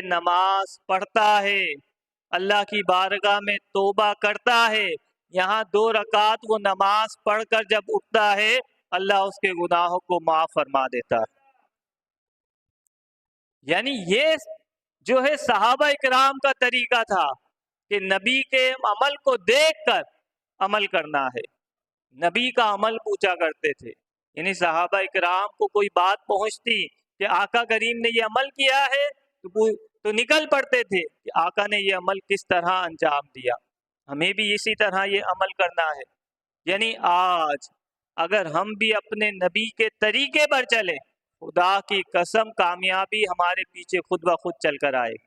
نماز پڑھتا ہے، اللہ کی بارگاہ میں توبہ کرتا ہے، یہاں 2 رکعت وہ نماز پڑھ کر جب اٹھتا ہے اللہ اس کے گناہوں کو معاف فرما دیتا ہے۔ یعنی یہ جو ہے صحابہ اکرام کا طریقہ تھا کہ نبی کے عمل کو دیکھ کر عمل کرنا ہے، نبی کا عمل پوچھا کرتے تھے۔ یعنی صحابہ اکرام کو کوئی بات پہنچتی کہ آقا کریم نے یہ عمل کیا ہے تو نکل پڑتے تھے کہ آقا نے یہ عمل کس طرح انجام دیا، ہمیں بھی اسی طرح یہ عمل کرنا ہے۔ یعنی آج اگر ہم بھی اپنے نبی کے طریقے پر چلیں، خدا کی قسم کامیابی ہمارے پیچھے خود بخود چل کر آئے گی۔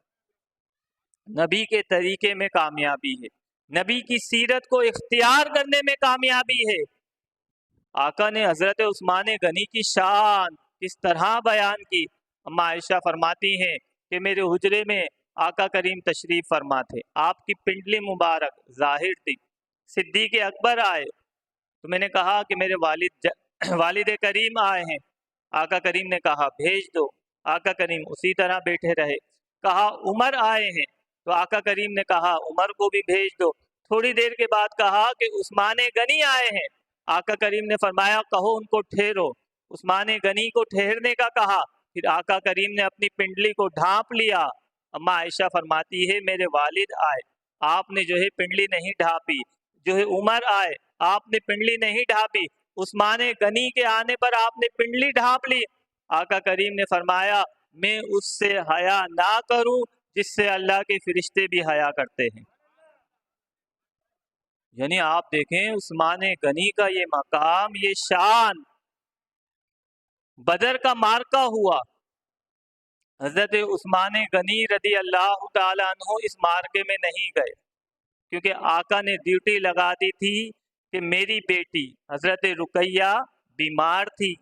نبی کے طریقے میں کامیابی ہے، نبی کی سیرت کو اختیار کرنے میں کامیابی ہے۔ آقا نے حضرت عثمان غنی کی شان کس طرح بیان کی۔ اما عائشہ فرماتی ہیں کہ میرے حجرے میں آقا کریم تشریف فرما تھے، آپ کی پنڈلی مبارک ظاہر تھی، صدیق اکبر آئے تو میں نے کہا کہ میرے والد کریم آئے ہیں، آقا کریم نے کہا بھیج دو، آقا کریم اسی طرح بیٹھے رہے۔ کہا عمر آئے ہیں تو آقا کریم نے کہا عمر کو بھی بھیج دو۔ تھوڑی دیر کے بعد کہا کہ عثمان غنی آئے ہیں، آقا کریم نے فرمایا کہو ان کو ٹھہرو، عثمان غنی کو ٹھہرنے کا کہا، پھر آقا کریم نے اپنی پنڈلی کو ڈھانپ لیا۔ اما عائشہ فرماتی ہے میرے والد آئے، آپ نے جو ہے پنڈلی نہیں ڈھانپی، جو ہے عمر آئے، آپ نے پنڈلی نہیں ڈھانپی، عثمان غنی کے آنے پر آپ نے پنڈلی ڈھانپ لی۔ آقا کریم نے فرمایا میں اس سے حیا نہ کروں جس سے اللہ کے فرشتے بھی حیا کرتے ہیں۔ یعنی آپ دیکھیں عثمان غنی کا یہ مقام، یہ شان۔ بدر کا معرکہ ہوا، حضرت عثمان غنی رضی اللہ تعالیٰ عنہ اس معرکے میں نہیں گئے کیونکہ آقا نے ڈیوٹی لگا دی تھی کہ میری بیٹی حضرت رقیہ بیمار تھی،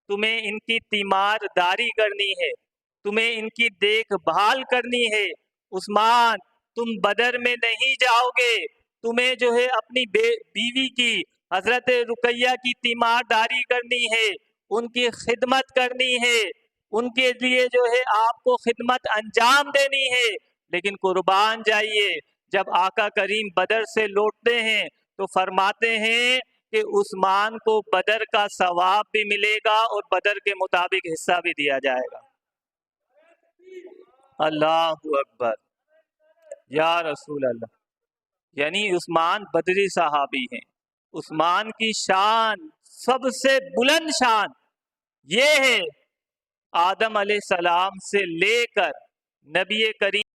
تمہیں ان کی تیمار داری کرنی ہے، تمہیں ان کی دیکھ بھال کرنی ہے۔ عثمان تم بدر میں نہیں جاؤ گے، تمہیں جو ہے اپنی بیوی کی حضرت رقیہ کی تیمار داری کرنی ہے، ان کی خدمت کرنی ہے، ان کے لیے جو ہے آپ کو خدمت انجام دینی ہے۔ لیکن قربان جائیے جب آقا کریم بدر سے لوٹتے ہیں تو فرماتے ہیں کہ عثمان کو بدر کا ثواب بھی ملے گا اور بدر کے مطابق حصہ بھی دیا جائے گا۔ اللہ اکبر، یا رسول اللہ۔ یعنی عثمان بدری صحابی ہیں، عثمان کی شان سب سے بلند شان یہ ہے، آدم علیہ السلام سے لے کر نبی کریم